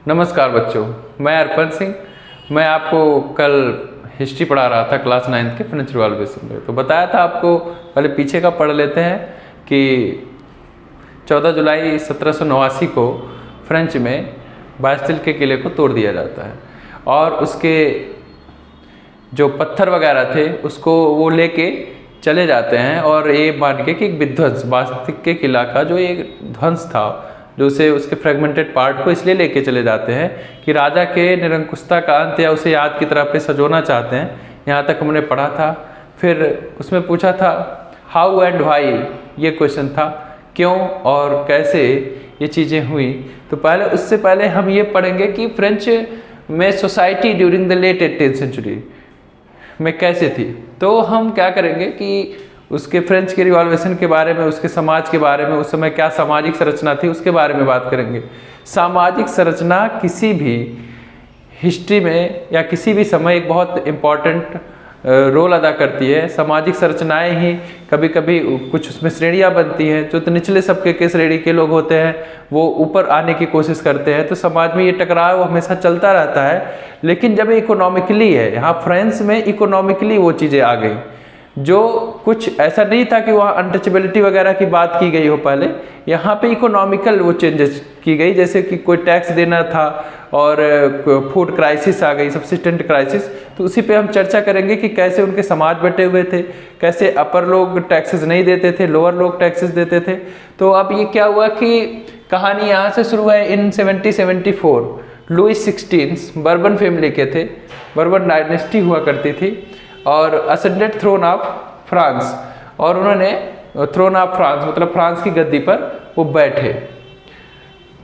नमस्कार बच्चों, मैं अर्पण सिंह। मैं आपको कल हिस्ट्री पढ़ा रहा था क्लास 9th के फ्रेंच रिवॉल्यूशन में। तो बताया था आपको, पहले पीछे का पढ़ लेते हैं कि 14 जुलाई 1789 को फ्रेंच में बास्टिल के किले को तोड़ दिया जाता है और उसके जो पत्थर वगैरह थे उसको वो लेके चले जाते हैं और ये मान के कि एक विध्वंस बास्टिल के किला का जो एक ध्वंस था, जो उसे उसके फ्रेगमेंटेड पार्ट को इसलिए लेके चले जाते हैं कि राजा के निरंकुशता का अंत या उसे याद की तरह पे सजोना चाहते हैं। यहाँ तक हमने पढ़ा था। फिर उसमें पूछा था हाउ एंड व्हाई, ये क्वेश्चन था, क्यों और कैसे ये चीज़ें हुई। तो पहले उससे पहले हम ये पढ़ेंगे कि फ्रेंच में society during the late 18th century में कैसे थी। तो हम क्या करेंगे कि उसके फ्रेंच के रिवॉल्यूशन के बारे में, उसके समाज के बारे में, उस समय क्या सामाजिक संरचना थी उसके बारे में बात करेंगे। सामाजिक संरचना किसी भी हिस्ट्री में या किसी भी समय एक बहुत इम्पॉर्टेंट रोल अदा करती है। सामाजिक संरचनाएं ही कभी कभी कुछ उसमें श्रेणियां बनती हैं। जो तो निचले तबके के श्रेणी के लोग होते हैं वो ऊपर आने की कोशिश करते हैं, तो समाज में ये टकराव हमेशा चलता रहता है। लेकिन जब इकोनॉमिकली है, यहाँ फ्रांस में इकोनॉमिकली वो चीज़ें आ गई, जो कुछ ऐसा नहीं था कि वहाँ अनटचेबिलिटी वगैरह की बात की गई हो। पहले यहाँ पे इकोनॉमिकल वो चेंजेस की गई, जैसे कि कोई टैक्स देना था और फूड क्राइसिस आ गई, सब्सिस्टेंट क्राइसिस। तो उसी पे हम चर्चा करेंगे कि कैसे उनके समाज बटे हुए थे, कैसे अपर लोग टैक्सेस नहीं देते थे, लोअर लोग टैक्सेस देते थे। तो अब ये क्या हुआ कि कहानी यहाँ से शुरू है। इन 1774 लुइस 16 बर्बन फैमिली के थे, बर्बन डायनेस्टी हुआ करती थी और असेंडेड थ्रोन ऑफ फ्रांस, और उन्होंने थ्रोन ऑफ फ्रांस मतलब फ्रांस की गद्दी पर वो बैठे।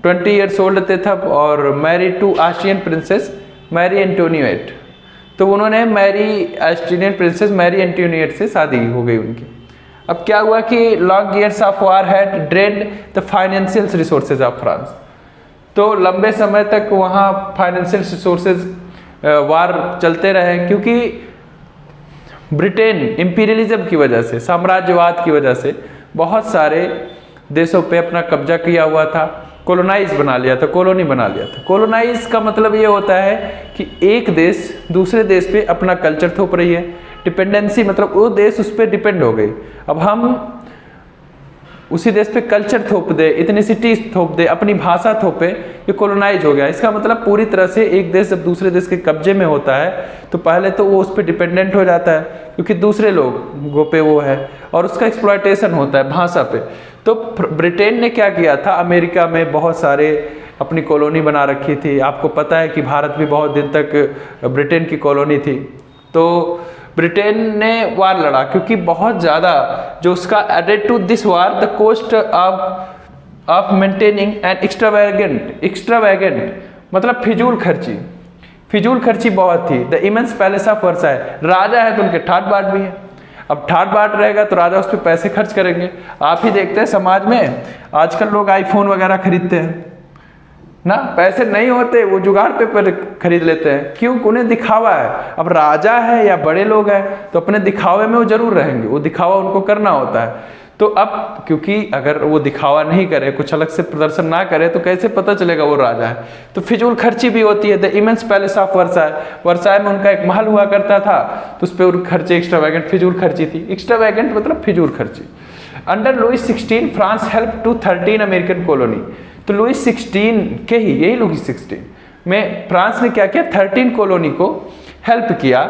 20 ईयर्स ओल्ड थे तब और married to Austrian princess Marie Antoinette. तो उन्होंने ऑस्ट्रियन प्रिंसेस मैरी एंटोनिएट से शादी हो गई उनकी। अब क्या हुआ कि long years of war had drained the financial resources of France. तो लंबे समय तक वहाँ फाइनेंशियल रिसोर्सेज वार चलते रहे, क्योंकि ब्रिटेन इंपीरियलिज्म की वजह से, साम्राज्यवाद की वजह से बहुत सारे देशों पे अपना कब्जा किया हुआ था, कॉलोनाइज बना लिया था, कॉलोनी बना लिया था। कॉलोनाइज का मतलब ये होता है कि एक देश दूसरे देश पे अपना कल्चर थोप रही है। डिपेंडेंसी मतलब वो देश उस पर डिपेंड हो गई। अब हम उसी देश पे कल्चर थोप दे, इथनिसिटी थोप दे, अपनी भाषा थोपे, ये कॉलोनाइज हो गया। इसका मतलब पूरी तरह से एक देश जब दूसरे देश के कब्जे में होता है तो पहले तो वो उस पर डिपेंडेंट हो जाता है, क्योंकि दूसरे लोगों पे वो है, और उसका एक्सप्लॉयटेशन होता है भाषा पे। तो ब्रिटेन ने क्या किया था, अमेरिका में बहुत सारे अपनी कॉलोनी बना रखी थी। आपको पता है कि भारत भी बहुत दिन तक ब्रिटेन की कॉलोनी थी। तो ब्रिटेन ने वार लड़ा, क्योंकि बहुत ज़्यादा जो उसका added to this war the cost of maintaining and extravagant मतलब फिजूल खर्ची बहुत थी। The immense palace of Versailles, राजा है तो उनके ठाट बाट भी है। अब ठाट बाट रहेगा तो राजा उस पर पैसे खर्च करेंगे। आप ही देखते हैं समाज में आजकल लोग आईफोन वगैरह खरीदते हैं ना, पैसे नहीं होते वो जुगाड़ पे पर खरीद लेते हैं। क्यों? उन्हें दिखावा है। अब राजा है या बड़े लोग हैं तो अपने दिखावे में वो जरूर रहेंगे, वो दिखावा उनको करना होता है। तो अब क्योंकि अगर वो दिखावा नहीं करे, कुछ अलग से प्रदर्शन ना करे, तो कैसे पता चलेगा वो राजा है। तो फिजूल खर्ची भी होती है। The immense palace of Versailles, Versailles में उनका एक महल हुआ करता था, तो उस पर उनके खर्चे एक्स्ट्रावेगेंट फिजूल खर्ची थी। एक्स्ट्रावेगेंट मतलब फिजूल खर्ची। Under Louis 16 France help to 13 American colony. तो लुइस 16 के ही, यही लुइस 16 में फ्रांस ने क्या किया, 13 कॉलोनी को हेल्प किया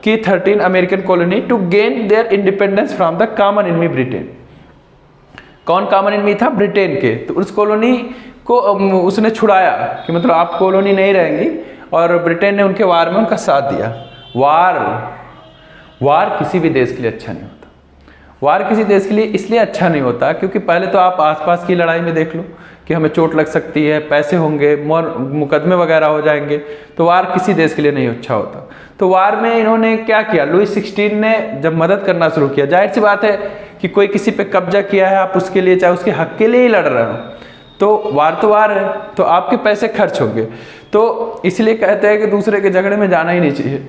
कि 13 American colony to gain their independence from the common enemy Britain. कौन कॉमन एनिमी था? ब्रिटेन के। तो उस कॉलोनी को उसने छुड़ाया कि मतलब आप कॉलोनी नहीं रहेंगी, और ब्रिटेन ने उनके वार में उनका साथ दिया। वार किसी भी देश के लिए अच्छा नहीं होता। वार किसी देश के लिए इसलिए अच्छा नहीं होता क्योंकि पहले तो आप आसपास की लड़ाई में देख लो कि हमें चोट लग सकती है, पैसे होंगे, मुकदमे वगैरह हो जाएंगे। तो वार किसी देश के लिए नहीं अच्छा होता। तो वार में इन्होंने क्या किया, लुइस 16 ने जब मदद करना शुरू किया, जाहिर सी बात है कि कोई किसी पे कब्जा किया है, आप उसके लिए चाहे उसके हक के लिए ही लड़ रहे हो, तो वार है, तो आपके पैसे खर्च होंगे। तो इसलिए कहते हैं कि दूसरे के झगड़े में जाना ही नहीं चाहिए।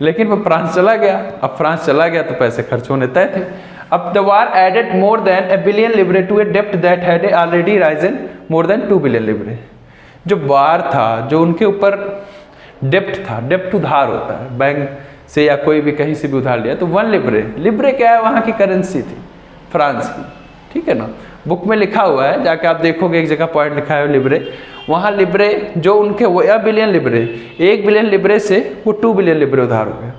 लेकिन वो फ्रांस चला गया। अब फ्रांस चला गया तो पैसे खर्च होने तय थे। अब the war added more than $1 billion to a डेप्ट that had already risen more than $2 billion। जो वार था, जो उनके ऊपर डेप्ट था, डेप्ट उधार होता है बैंक से या कोई भी कहीं से भी उधार लिया, तो 1 लिब्रे, लिब्रे क्या है, वहाँ की करेंसी थी फ्रांस की, ठीक है ना, बुक में लिखा हुआ है, जाके आप देखोगे एक जगह पॉइंट लिखा है लिब्रे, वहाँ लिब्रे जो उनके वो 1 बिलियन लिब्रे, 1 बिलियन लिब्रे से वो 2 बिलियन लिब्रे उधार हो गया।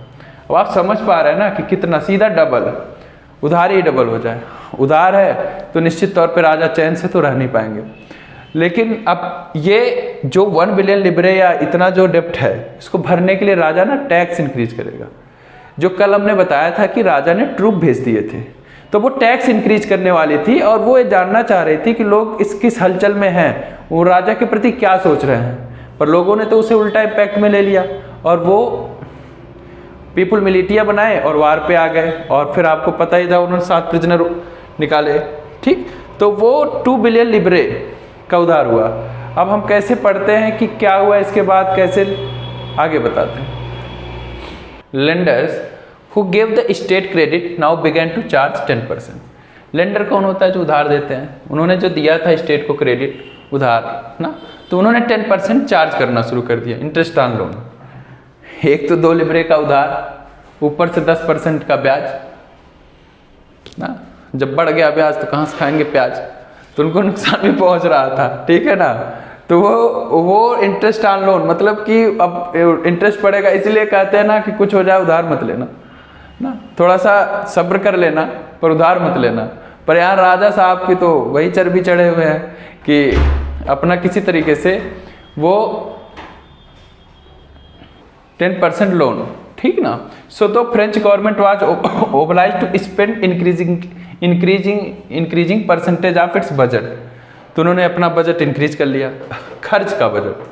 अब आप समझ पा रहे हैं ना कि कितना सीधा डबल, उधार ही डबल हो जाए। उधार है तो निश्चित तौर पे राजा चैन से तो रह नहीं पाएंगे। लेकिन अब ये जो 1 बिलियन लिब्रे या इतना जो डेप्ट है, इसको भरने के लिए राजा ना टैक्स इंक्रीज करेगा। जो कल हमने बताया था कि राजा ने ट्रूप भेज दिए थे, तो वो टैक्स इंक्रीज करने वाली थी और वो ये जानना चाह रही थी कि लोग इस किस हलचल में हैं, वो राजा के प्रति क्या सोच रहे हैं। पर लोगों ने तो उसे उल्टा इम्पैक्ट में ले लिया और वो पीपुल मिलिटिया बनाए और वार पे आ गए। और फिर आपको पता ही था उन्होंने 7 प्रिजनर निकाले, ठीक। तो वो 2 बिलियन लिब्रे का उधार हुआ। अब हम कैसे पढ़ते हैं कि क्या हुआ इसके बाद, कैसे आगे बताते हैं। Lenders who give the state credit now began to charge 10%। Lender कौन होता है, जो उधार देते हैं। उन्होंने जो दिया था स्टेट को क्रेडिट उधार ना, तो उन्होंने 10% चार्ज करना शुरू कर दिया, इंटरेस्ट ऑन लोन। एक तो 2 लिब्रे का उधार, ऊपर से 10% का ब्याज ना। जब बढ़ गया ब्याज तो कहाँ से खाएंगे प्याज, तो उनको नुकसान भी पहुंच रहा था, ठीक है ना। तो वो इंटरेस्ट ऑन लोन, मतलब कि अब इंटरेस्ट पड़ेगा, इसलिए कहते हैं ना कि कुछ हो जाए उधार मत लेना ना, थोड़ा सा सब्र कर लेना पर उधार मत लेना। पर यहाँ राजा साहब की तो वही चर्बी चढ़े हुए हैं कि अपना किसी तरीके से वो 10% लोन, ठीक ना। सो तो French government was oblige to spend increasing percentage of its budget. तो उन्होंने अपना बजट इंक्रीज कर लिया, खर्च का बजट।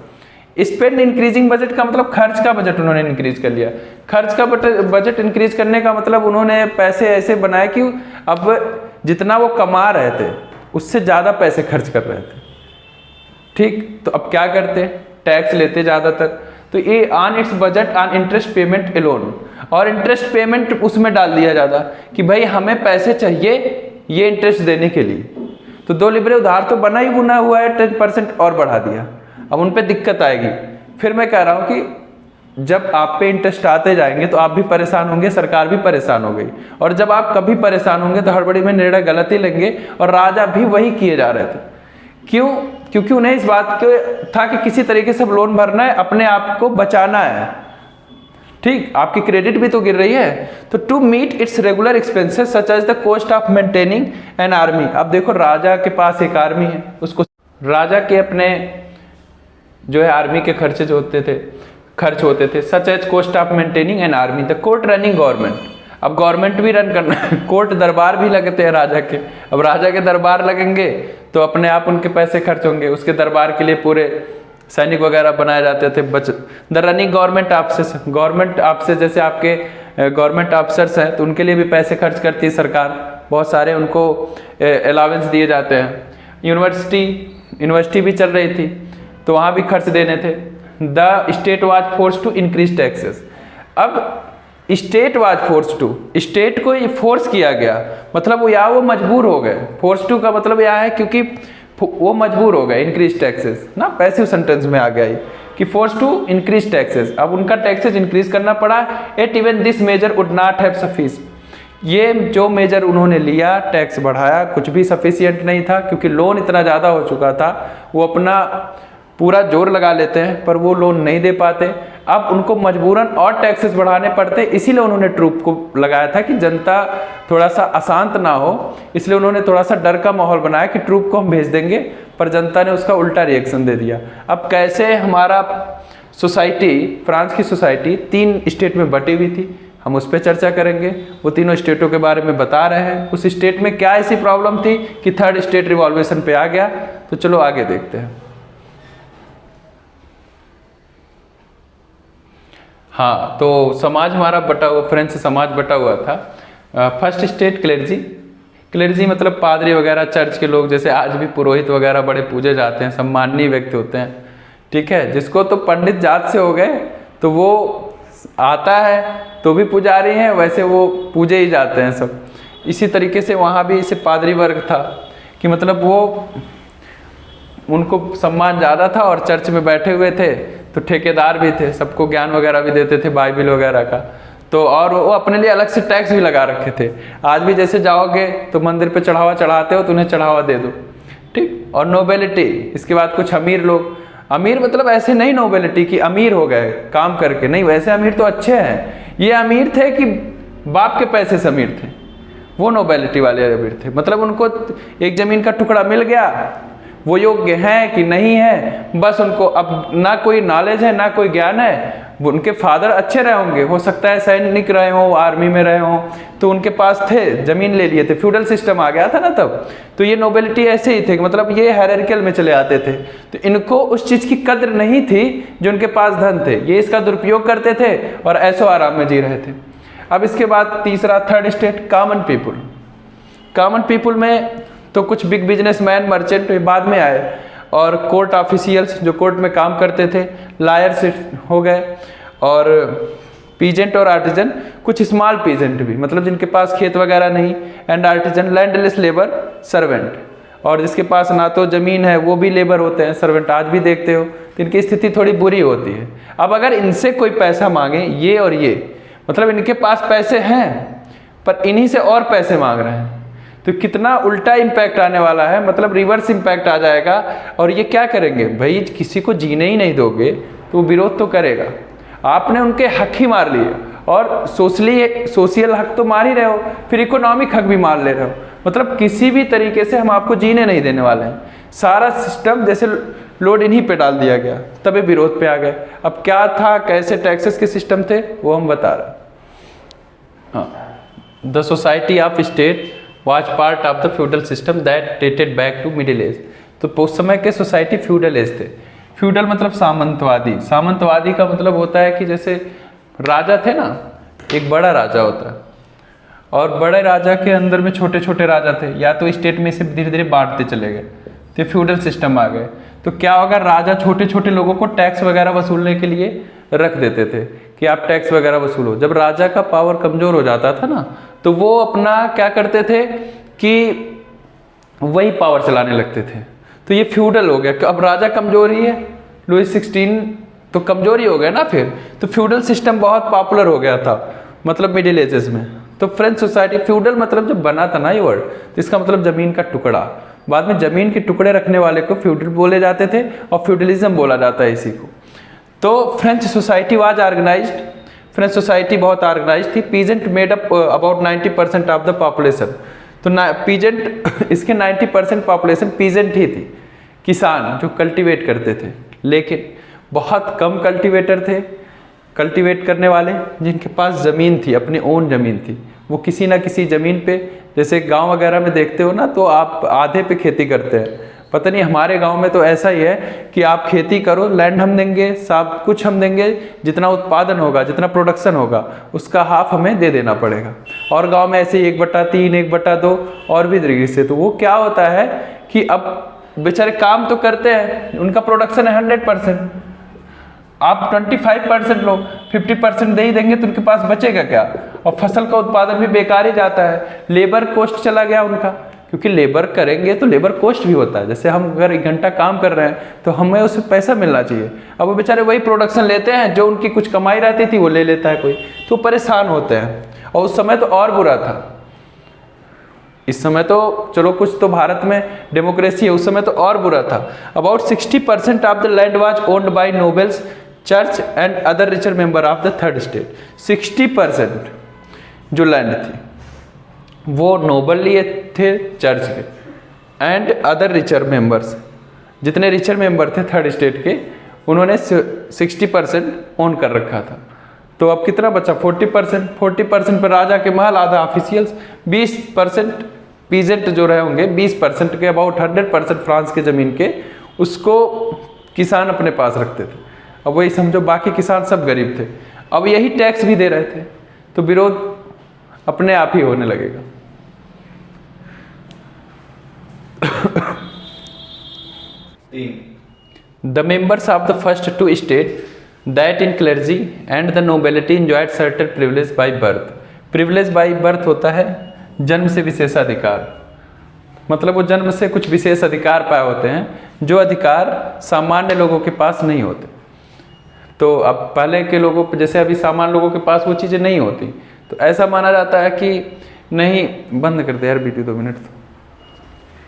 स्पेंड इंक्रीजिंग बजट का मतलब खर्च का बजट उन्होंने इंक्रीज कर लिया। खर्च का बजट इंक्रीज करने का मतलब उन्होंने पैसे ऐसे बनाए कि अब जितना वो कमा रहे थे उससे ज़्यादा पैसे खर्च कर रहे थे, ठीक। तो अब क्या करते, टैक्स लेते ज़्यादातर। तो ये on its budget on interest payment alone, और इंटरेस्ट पेमेंट उसमें डाल दिया ज़्यादा कि भाई हमें पैसे चाहिए ये इंटरेस्ट देने के लिए। तो 2 लिब्रे उधार तो बना ही बुना हुआ है, 10% और बढ़ा दिया। अब उन पे दिक्कत आएगी। फिर मैं कह रहा हूँ कि जब आप पे इंटरेस्ट आते जाएंगे तो आप भी परेशान होंगे, सरकार भी परेशान हो गई। और जब आप कभी परेशान होंगे तो हड़बड़ी में निर्णय गलत ही लेंगे, और राजा भी वही किए जा रहे थे। क्यों? क्योंकि उन्हें इस बात के था कि किसी तरीके से लोन भरना है, अपने आप को बचाना है, ठीक। आपकी क्रेडिट भी तो गिर रही है। तो to meet its regular expenses such as the cost of maintaining an army. अब देखो राजा के पास एक आर्मी है, उसको राजा के अपने जो है आर्मी के खर्चे जो खर्च होते थे, such as cost of maintaining an army, the court running government. अब गवर्नमेंट भी रन करना है, कोर्ट दरबार भी लगते हैं राजा के। अब राजा के दरबार लगेंगे तो अपने आप उनके पैसे खर्च होंगे, उसके दरबार के लिए पूरे सैनिक वगैरह बनाए जाते थे। The running government office, government office जैसे आपके गवर्नमेंट ऑफिसर्स हैं तो उनके लिए भी पैसे खर्च करती है सरकार, बहुत सारे उनको अलावेंस दिए जाते हैं। यूनिवर्सिटी भी चल रही थी तो वहाँ भी खर्च देने थे। The state was force to increase taxes. अब state was force to, state को ये फोर्स किया गया, मतलब वो मजबूर हो गए। फोर्स टू का मतलब यह है क्योंकि वो मजबूर हो गए इंक्रीज टैक्सेस ना, पैसिव सेंटेंस में आ गया ये कि फोर्स टू इंक्रीज टैक्सेस। अब उनका टैक्सेस इंक्रीज करना पड़ा। At even this measure would not have suffice. ये जो मेजर उन्होंने लिया, टैक्स बढ़ाया, कुछ भी सफिशिएंट नहीं था क्योंकि लोन इतना ज़्यादा हो चुका था। वो अपना पूरा जोर लगा लेते हैं पर वो लोन नहीं दे पाते। अब उनको मजबूरन और टैक्सेस बढ़ाने पड़ते, इसीलिए उन्होंने ट्रूप को लगाया था कि जनता थोड़ा सा अशांत ना हो, इसलिए उन्होंने थोड़ा सा डर का माहौल बनाया कि ट्रूप को हम भेज देंगे, पर जनता ने उसका उल्टा रिएक्शन दे दिया। अब कैसे हमारा सोसाइटी, फ्रांस की सोसाइटी 3 स्टेट में बटी हुई थी, हम उस पर चर्चा करेंगे। वो तीनों स्टेटों के बारे में बता रहे हैं, उस स्टेट में क्या ऐसी प्रॉब्लम थी कि 3rd स्टेट रिवॉल्यूशन पे आ गया। तो चलो आगे देखते हैं। हाँ, तो समाज हमारा बटा हुआ, फ्रेंच समाज बटा हुआ था। फर्स्ट स्टेट क्लेर्जी, क्लेर्जी मतलब पादरी वगैरह, चर्च के लोग, जैसे आज भी पुरोहित वगैरह बड़े पूजे जाते हैं, सम्माननीय व्यक्ति होते हैं, ठीक है। जिसको तो पंडित जात से हो गए तो वो आता है तो भी पुजारी हैं, वैसे वो पूजे ही जाते हैं सब। इसी तरीके से वहाँ भी इसे पादरी वर्ग था कि मतलब वो उनको सम्मान ज़्यादा था और चर्च में बैठे हुए थे तो ठेकेदार भी थे, सबको ज्ञान वगैरह भी देते थे बाइबिल वगैरह का। तो और वो अपने लिए अलग से टैक्स भी लगा रखे थे। आज भी जैसे जाओगे तो मंदिर पे चढ़ावा चढ़ाते हो तो उन्हें चढ़ावा दे दो, ठीक। और नोबेलिटी, इसके बाद कुछ अमीर लोग, अमीर मतलब ऐसे नहीं नोबेलिटी कि अमीर हो गए काम करके, नहीं, वैसे अमीर तो अच्छे हैं। ये अमीर थे कि बाप के पैसे से अमीर थे, वो नोबेलिटी वाले अमीर थे। मतलब उनको एक जमीन का टुकड़ा मिल गया, वो योग्य हैं कि नहीं है, बस उनको अब ना कोई नॉलेज है ना कोई ज्ञान है। उनके फादर अच्छे रहे होंगे, हो सकता है सैनिक रहे हों, आर्मी में रहे हों, तो उनके पास थे, जमीन ले लिए थे, फ्यूडल सिस्टम आ गया था ना तब। तो ये नोबेलिटी ऐसे ही थे, मतलब ये हायरार्कियल में चले आते थे। तो इनको उस चीज़ की कद्र नहीं थी जो उनके पास धन थे, ये इसका दुरुपयोग करते थे और ऐसो आराम में जी रहे थे। अब इसके बाद तीसरा, third state, common people. Common people में तो कुछ बिग बिजनेसमैन, मर्चेंट बाद में आए, और कोर्ट ऑफिशियल्स जो कोर्ट में काम करते थे, लायर्स हो गए, और पीजेंट और आर्टिजन, कुछ स्मॉल पीजेंट भी, मतलब जिनके पास खेत वगैरह नहीं, and artisan landless labour servant, और जिसके पास ना तो जमीन है वो भी लेबर होते हैं, सर्वेंट आज भी देखते हो, तो इनकी स्थिति थोड़ी बुरी होती है। अब अगर इनसे कोई पैसा मांगे, ये और ये, मतलब इनके पास पैसे हैं पर इन्हीं से और पैसे मांग रहे हैं, तो कितना उल्टा इम्पैक्ट आने वाला है, मतलब रिवर्स इम्पैक्ट आ जाएगा। और ये क्या करेंगे भाई, किसी को जीने ही नहीं दोगे तो वो विरोध तो करेगा। आपने उनके हक ही मार लिए, और सोशल हक तो मार ही रहे हो, फिर इकोनॉमिक हक भी मार ले रहे हो, मतलब किसी भी तरीके से हम आपको जीने नहीं देने वाले हैं। सारा सिस्टम जैसे लोड इन्हीं पे डाल दिया गया, तभी विरोध पे आ गए। अब क्या था, कैसे टैक्सेस के सिस्टम थे, वो हम बता रहे हैं। हाँ, the society of state was part of the feudal system that dated back to middle age। तो उस समय के सोसाइटी फ्यूडल एज थे। फ्यूडल मतलब सामंतवादी। सामंतवादी का मतलब होता है कि जैसे राजा थे ना, एक बड़ा राजा होता है, और बड़े राजा के अंदर में छोटे छोटे राजा थे, या तो स्टेट में से धीरे धीरे बांटते चले गए, तो फ्यूडल सिस्टम आ गए। तो क्या होगा, राजा छोटे छोटे लोगों को टैक्स वगैरह वसूलने के लिए रख देते थे कि आप टैक्स वगैरह वसूलो। जब राजा का पावर कमजोर हो जाता था ना, तो वो अपना क्या करते थे कि वही पावर चलाने लगते थे। तो ये फ्यूडल हो गया। अब राजा कमजोर ही है, लुई 16 तो कमजोर ही हो गया ना फिर। तो फ्यूडल सिस्टम बहुत पॉपुलर हो गया था, मतलब मिडिल एजेस में। तो फ्रेंच सोसाइटी, फ्यूडल मतलब जब बना था ना ये वर्ड, तो इसका मतलब जमीन का टुकड़ा। बाद में जमीन के टुकड़े रखने वाले को फ्यूडल बोले जाते थे, और फ्यूडलिज्म बोला जाता है इसी को। तो French society was organised, French society बहुत ऑर्गेनाइज थी। Peasant made up about 90% of the population. तो पीजेंट इसके 90% पॉपुलेशन पीजेंट ही थी, किसान जो कल्टीवेट करते थे। लेकिन बहुत कम कल्टीवेटर थे, कल्टीवेट करने वाले जिनके पास ज़मीन थी, अपनी ओन ज़मीन थी। वो किसी ना किसी ज़मीन पे, जैसे गांव वगैरह में देखते हो ना, तो आप आधे पे खेती करते हैं। पता नहीं हमारे गांव में तो ऐसा ही है कि आप खेती करो, लैंड हम देंगे, सब कुछ हम देंगे, जितना उत्पादन होगा, जितना प्रोडक्शन होगा, उसका हाफ हमें दे देना पड़ेगा। और गांव में ऐसे 1/3, 1/2 और भी तरीके से। तो वो क्या होता है कि अब बेचारे काम तो करते हैं, उनका प्रोडक्शन है 100%, आप 25% लो, 50% दे ही देंगे तो उनके पास बचेगा क्या? और फसल का उत्पादन भी बेकार ही जाता है, लेबर कॉस्ट चला गया उनका, क्योंकि लेबर करेंगे तो लेबर कॉस्ट भी होता है। जैसे हम अगर 1 घंटा काम कर रहे हैं तो हमें उससे पैसा मिलना चाहिए। अब वो बेचारे वही प्रोडक्शन लेते हैं, जो उनकी कुछ कमाई रहती थी वो ले लेता है कोई, तो परेशान होते हैं। और उस समय तो और बुरा था, इस समय तो चलो कुछ तो भारत में डेमोक्रेसी है, उस समय तो और बुरा था। About 60% of the land was owned by nobles, church and other richer member of the third state. 60% जो लैंड थी वो नोबल लिए थे, चर्च के, एंड अदर रिचर मेंबर्स, जितने रिचर मेंबर थे थर्ड स्टेट के, उन्होंने 60% ओन कर रखा था। तो अब कितना बचा? 40%। 40% पर राजा के महल, आधा ऑफिशियल्स, 20% पीजेंट जो रहे होंगे, 20% के, अबाउट 100% फ्रांस के ज़मीन के, उसको किसान अपने पास रखते थे। अब वही समझो, बाकी किसान सब गरीब थे। अब यही टैक्स भी दे रहे थे, तो विरोध अपने आप ही होने लगेगा। The members of the first two states, that in clergy and the nobility, enjoyed certain privilege by birth। privilege by birth होता है जन्म से विशेषाधिकार। मतलब वो जन्म से कुछ विशेष अधिकार पाए होते हैं, जो अधिकार सामान्य लोगों के पास नहीं होते। तो अब पहले के लोगों पे, जैसे अभी सामान्य लोगों के पास वो चीज़ें नहीं होती, तो ऐसा माना जाता है कि नहीं, बंद कर दे यार बीटी 2 मिनट, तो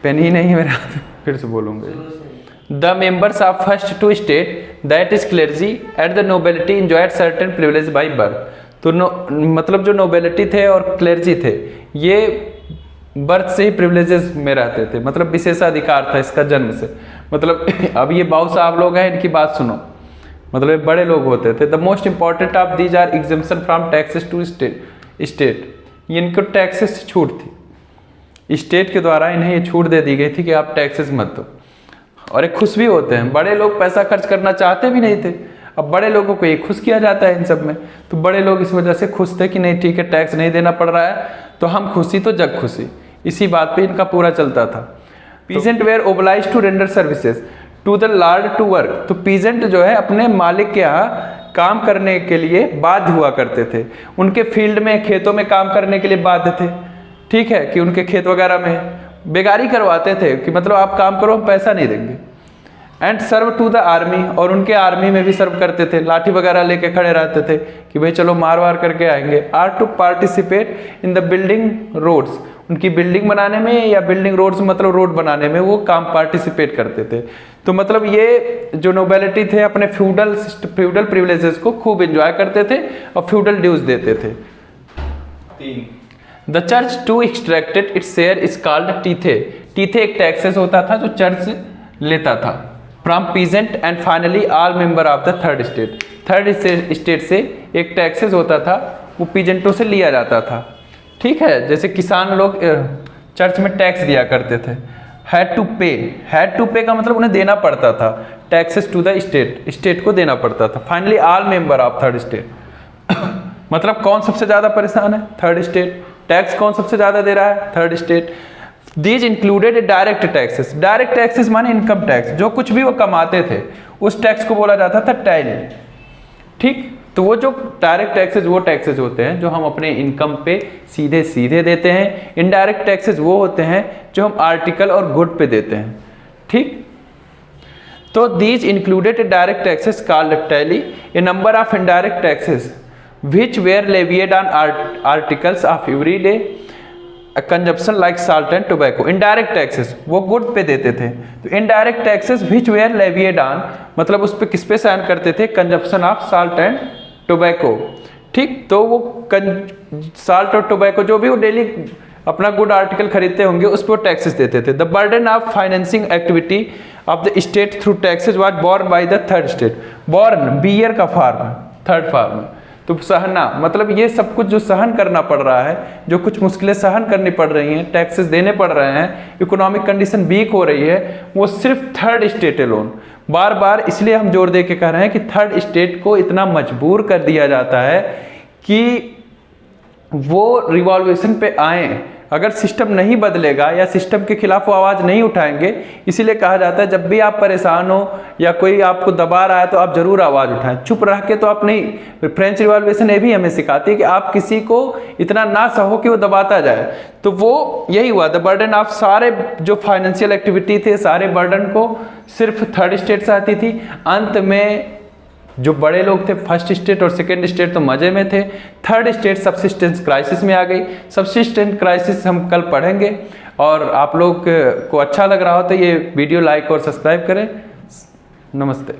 पेन ही नहीं है मेरे हाथ में, फिर से बोलूँगा। The members of first two state that is clergy at the nobility enjoyed certain privilege by birth. तो मतलब जो नोबेलिटी थे और क्लेर्जी थे, ये बर्थ से ही प्रिविलेजेस में रहते थे, मतलब विशेषाधिकार था इसका जन्म से। मतलब अब ये बाबू साहब लोग हैं, इनकी बात सुनो, मतलब ये बड़े लोग होते थे। The most important of these are exemption from taxes to state. इनको टैक्सेस से छूट थी, स्टेट के द्वारा इन्हें ये छूट दे दी गई थी कि आप टैक्सेस मत दो। और एक खुश भी होते हैं, बड़े लोग पैसा खर्च करना चाहते भी नहीं थे, अब बड़े लोगों को ये खुश किया जाता है इन सब में। तो बड़े लोग इस वजह से खुश थे कि नहीं ठीक है, टैक्स नहीं देना पड़ रहा है, तो हम खुशी तो जग खुशी, इसी बात पे इनका पूरा चलता था। Peasant were oblige to render services to the lord to work. तो पीजेंट जो है अपने मालिक के यहाँ काम करने के लिए बाध्य हुआ करते थे, उनके फील्ड में, खेतों में काम करने के लिए बाध्य थे, ठीक है, कि उनके खेत वगैरह में बेगारी करवाते थे कि मतलब आप काम करो, हम पैसा नहीं देंगे। And serve to the army, और उनके आर्मी में भी सर्व करते थे, लाठी वगैरह लेके खड़े रहते थे कि भाई चलो मार वार करके आएंगे। Are to participate in the building roads, उनकी बिल्डिंग बनाने में या बिल्डिंग रोड्स मतलब रोड बनाने में वो काम पार्टिसिपेट करते थे। तो मतलब ये जो नोबेलिटी थे अपने फ्यूडल प्रिविलेजेस को खूब एंजॉय करते थे और फ्यूडल ड्यूज देते थे। 3 the church too extracted its share is called tithe. Tithe एक टैक्सेस होता था जो चर्च लेता था from peasant and finally all member of the third state. Third state से एक टैक्सेस होता था, वो पीजेंटों से लिया जाता था, ठीक है। जैसे किसान लोग चर्च में टैक्स दिया करते थे, हैड टू पे का मतलब उन्हें देना पड़ता था, taxes to the state, state को देना पड़ता था। Finally all member of third state मतलब कौन सबसे ज़्यादा परेशान है? Third state. टैक्स कौन सबसे ज़्यादा दे रहा है? Third state. These included direct taxes. Direct taxes माने इनकम टैक्स, जो कुछ भी वो कमाते थे उस टैक्स को बोला जाता था टैली, ठीक। तो वो जो डायरेक्ट टैक्सेस वो टैक्सेस होते हैं जो हम अपने इनकम पे सीधे सीधे देते हैं। इनडायरेक्ट टैक्सेस वो होते हैं जो हम आर्टिकल और गुड पे देते हैं, ठीक। तो these included direct taxes called tally. A number of indirect taxes which were levied on articles of everyday consumption like salt and tobacco। indirect taxes वो गुड पे देते थे, तो indirect taxes which were levied on मतलब उस पे किस पे साइन करते थे? consumption of salt and tobacco, ठीक। तो वो साल्ट और टोबैको जो भी वो डेली अपना गुड आर्टिकल खरीदते होंगे उस पर टैक्सेस देते थे। The burden of financing activity of the state through taxes was borne by the third state. Borne bear का फार्म, थर्ड फार्म, तो सहना मतलब ये सब कुछ जो सहन करना पड़ रहा है, जो कुछ मुश्किलें सहन करनी पड़ रही हैं, टैक्सेस देने पड़ रहे हैं, इकोनॉमिक कंडीशन वीक हो रही है, वो सिर्फ थर्ड स्टेट अलोन। बार बार इसलिए हम जोर दे के कह रहे हैं कि थर्ड स्टेट को इतना मजबूर कर दिया जाता है कि वो रिवॉल्यूशन पे आए। अगर सिस्टम नहीं बदलेगा या सिस्टम के खिलाफ वो आवाज़ नहीं उठाएंगे, इसीलिए कहा जाता है जब भी आप परेशान हो या कोई आपको दबा रहा है तो आप जरूर आवाज़ उठाएं, चुप रह के तो आप नहीं। फ्रेंच रिवॉल्यूशन ये भी हमें सिखाती है कि आप किसी को इतना ना सहो कि वो दबाता जाए। तो वो यही हुआ, द बर्डन ऑफ सारे जो फाइनेंशियल एक्टिविटी थे, सारे बर्डन को सिर्फ थर्ड स्टेट से आती थी। अंत में जो बड़े लोग थे फर्स्ट स्टेट और सेकेंड स्टेट तो मजे में थे, थर्ड स्टेट सबसिस्टेंस क्राइसिस में आ गई। सबसिस्टेंस क्राइसिस हम कल पढ़ेंगे, और आप लोग को अच्छा लग रहा हो तो ये वीडियो लाइक और सब्सक्राइब करें। नमस्ते।